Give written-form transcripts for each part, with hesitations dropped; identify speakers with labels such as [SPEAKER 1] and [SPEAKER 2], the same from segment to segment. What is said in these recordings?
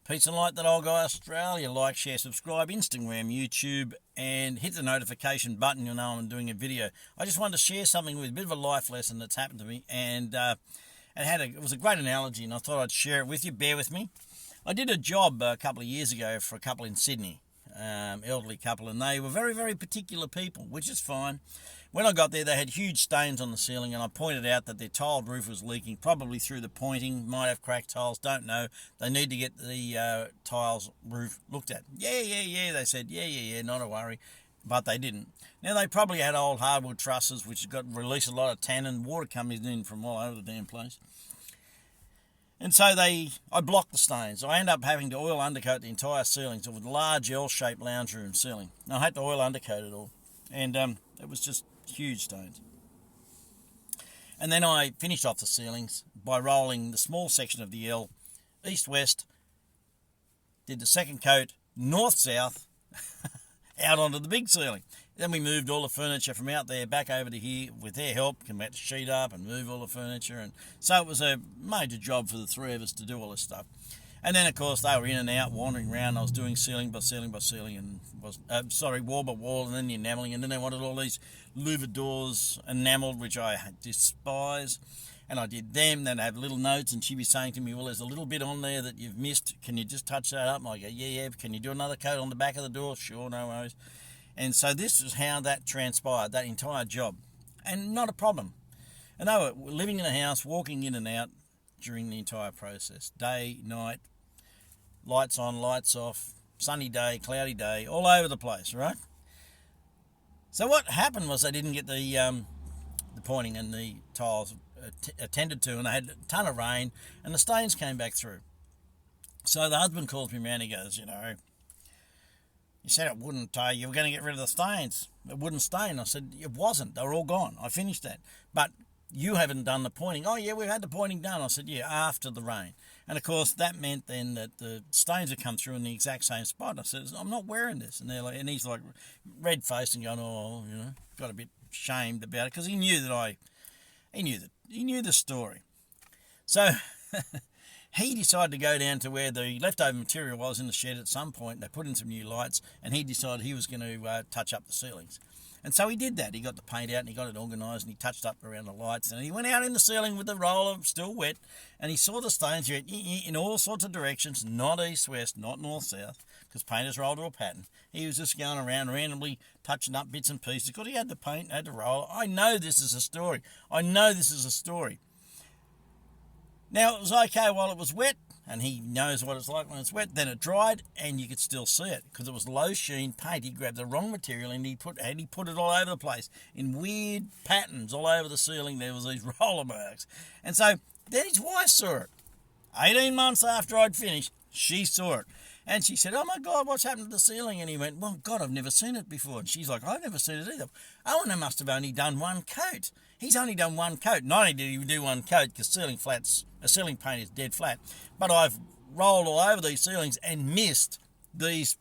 [SPEAKER 1] Peace and light, that old guy Australia. Like, share, subscribe, Instagram, YouTube, and hit the notification button. You'll know I'm doing a video. I just wanted to share something with a bit of a life lesson that's happened to me, and it was a great analogy, and I thought I'd share it with you. Bear with me. I did a job a couple of years ago for a couple in Sydney, elderly couple, and they were very, very particular people, which is fine. When I got there, they had huge stains on the ceiling, and I pointed out that their tiled roof was leaking, probably through the pointing, might have cracked tiles, don't know. They need to get the tiles roof looked at. Yeah, they said, yeah, not a worry, but they didn't. Now, they probably had old hardwood trusses, which got released a lot of tannin, water coming in from all over the damn place. And so I blocked the stains. I ended up having to oil undercoat the entire ceiling. So it was a large L-shaped lounge room ceiling. And I had to oil undercoat it all. And it was just huge stains. And then I finished off the ceilings by rolling the small section of the L east-west, did the second coat north-south, out onto the big ceiling. Then we moved all the furniture from out there back over to here with their help. Came out to sheet up and move all the furniture. And so it was a major job for the three of us to do all this stuff. And then, of course, they were in and out, wandering around. I was doing ceiling by ceiling by ceiling, and wall by wall, and then the enamelling. And then they wanted all these louvered doors enamelled, which I despise. And I did them. Then I had little notes, and she'd be saying to me, well, there's a little bit on there that you've missed. Can you just touch that up? And I go, yeah. Can you do another coat on the back of the door? Sure, no worries. And so this is how that transpired, that entire job. And not a problem. And they were living in a house, walking in and out during the entire process. Day, night, lights on, lights off, sunny day, cloudy day, all over the place, right? So what happened was they didn't get the pointing and the tiles attended to, and they had a ton of rain, and the stains came back through. So the husband calls me around, he goes, you said it wouldn't, you were going to get rid of the stains. It wouldn't stain. I said, it wasn't. They were all gone. I finished that. But you haven't done the pointing. Oh, yeah, we've had the pointing done. I said, yeah, after the rain. And, of course, that meant then that the stains had come through in the exact same spot. I said, I'm not wearing this. And he's like red-faced and going, got a bit shamed about it because he knew the story. So he decided to go down to where the leftover material was in the shed at some point. They put in some new lights, and he decided he was going to touch up the ceilings. And so he did that. He got the paint out and he got it organised and he touched up around the lights. And he went out in the ceiling with the roller, still wet, and he saw the stains in all sorts of directions, not east-west, not north-south, because painters roll to a pattern. He was just going around randomly touching up bits and pieces because he had the paint, had the roller. I know this is a story. Now, it was okay while it was wet, and he knows what it's like when it's wet. Then it dried, and you could still see it because it was low sheen paint. He grabbed the wrong material, and he put it all over the place in weird patterns all over the ceiling. There was these roller marks. And so then his wife saw it. 18 months after I'd finished, she saw it. And she said, oh, my God, what's happened to the ceiling? And he went, well, God, I've never seen it before. And she's like, I've never seen it either. Owen must have only done one coat. He's only done one coat. Not only did he do one coat, because ceiling paint is dead flat, but I've rolled all over these ceilings and missed these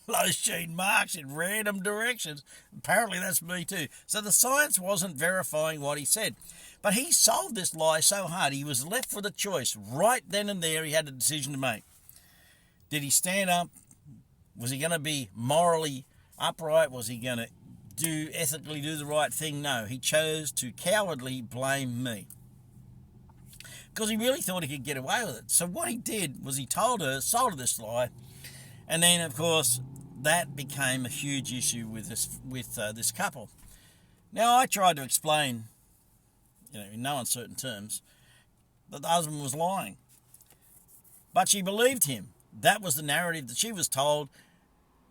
[SPEAKER 1] low sheen marks in random directions. Apparently that's me too. So the science wasn't verifying what he said. But he solved this lie so hard, he was left with a choice. Right then and there, he had a decision to make. Did he stand up? Was he going to be morally upright? Was he going to ethically do the right thing? No, he chose to cowardly blame me because he really thought he could get away with it. So what he did was he sold her this lie, and then, of course, that became a huge issue with this couple. Now, I tried to explain, in no uncertain terms, that the husband was lying, but she believed him. That was the narrative that she was told.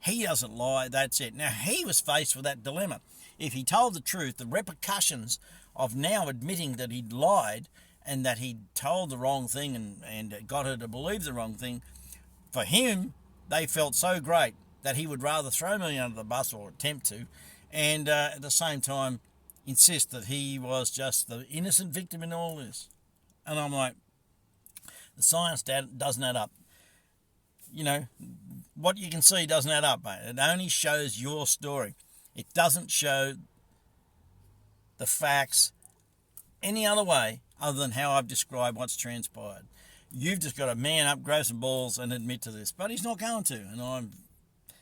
[SPEAKER 1] He doesn't lie, that's it. Now, he was faced with that dilemma. If he told the truth, the repercussions of now admitting that he'd lied and that he'd told the wrong thing and got her to believe the wrong thing, for him, they felt so great that he would rather throw me under the bus or attempt to, and at the same time insist that he was just the innocent victim in all this. And I'm like, the science doesn't add up. What you can see doesn't add up, mate. It only shows your story. It doesn't show the facts any other way other than how I've described what's transpired. You've just got to man up, grow some balls, and admit to this. But he's not going to, and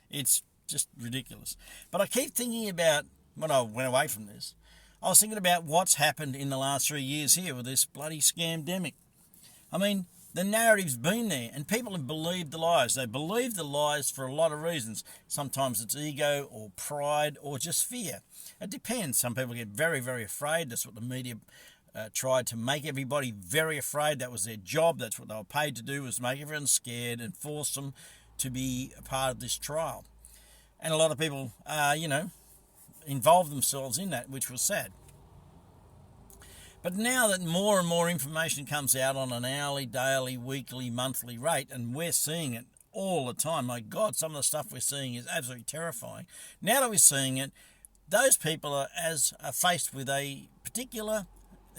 [SPEAKER 1] it's just ridiculous. But I keep thinking about, when I went away from this, I was thinking about what's happened in the last 3 years here with this bloody scamdemic. I mean, the narrative's been there, and people have believed the lies. They believe the lies for a lot of reasons. Sometimes it's ego or pride or just fear. It depends. Some people get very, very afraid. That's what the media tried to make everybody very afraid. That was their job. That's what they were paid to do, was make everyone scared and force them to be a part of this trial. And a lot of people, involved themselves in that, which was sad. But now that more and more information comes out on an hourly, daily, weekly, monthly rate, and we're seeing it all the time, my God, some of the stuff we're seeing is absolutely terrifying. Now that we're seeing it, those people are faced with a particular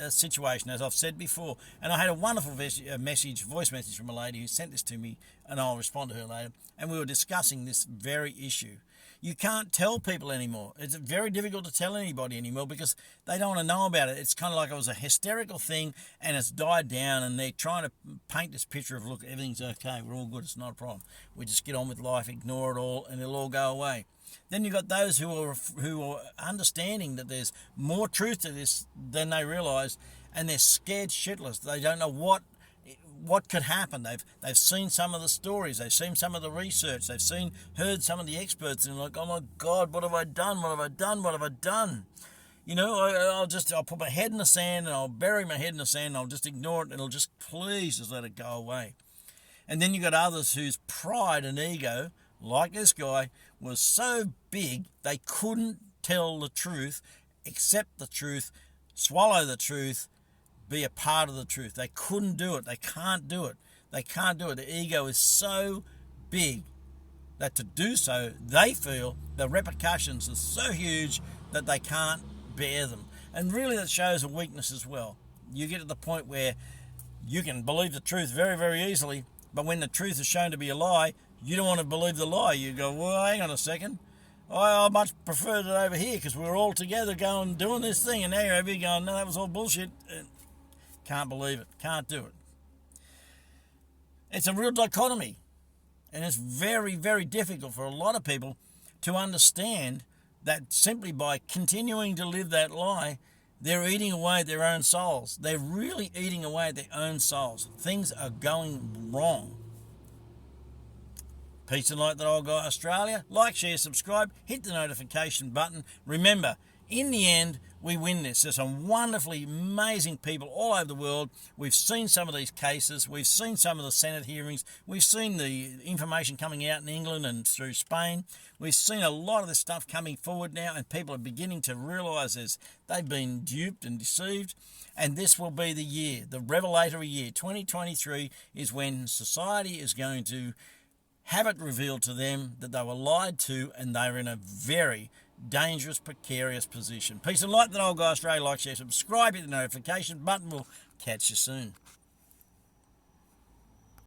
[SPEAKER 1] situation, as I've said before. And I had a wonderful voice message from a lady who sent this to me, and I'll respond to her later. And we were discussing this very issue. You can't tell people anymore. It's very difficult to tell anybody anymore because they don't want to know about it. It's kind of like it was a hysterical thing and it's died down, and they're trying to paint this picture of, look, everything's okay, we're all good, it's not a problem. We just get on with life, ignore it all, and it'll all go away. Then you've got those who are understanding that there's more truth to this than they realise, and they're scared shitless. They don't know what could happen. They've seen some of the stories, they've seen some of the research, they've heard some of the experts, and they're like, oh my God, what have I done? What have I done? What have I done? You know, I'll put my head in the sand, and I'll bury my head in the sand, and I'll just ignore it, and it'll just, please just let it go away. And then you've got others whose pride and ego, like this guy, was so big they couldn't tell the truth, accept the truth, swallow the truth, be a part of the truth. They couldn't do it. They can't do it. They can't do it. The ego is so big that to do so, they feel the repercussions are so huge that they can't bear them. And really that shows a weakness as well. You get to the point where you can believe the truth very, very easily, but when the truth is shown to be a lie, you don't want to believe the lie. You go, well, hang on a second. I much preferred it over here because we were all together doing this thing, and now you're over here going, no, that was all bullshit. Can't believe it. Can't do it. It's a real dichotomy. And it's very, very difficult for a lot of people to understand that simply by continuing to live that lie, they're eating away at their own souls. They're really eating away at their own souls. Things are going wrong. Peace and light, that old guy Australia. Like, share, subscribe, hit the notification button. Remember, in the end, we win this. There's some wonderfully amazing people all over the world. We've seen some of these cases. We've seen some of the Senate hearings. We've seen the information coming out in England and through Spain. We've seen a lot of this stuff coming forward now, and people are beginning to realise they've been duped and deceived. And this will be the year, the revelatory year. 2023 is when society is going to have it revealed to them that they were lied to, and they're in a very dangerous, precarious position. Peace and light, that old guy Australia. Like, share, subscribe, hit the notification button. We'll catch you soon.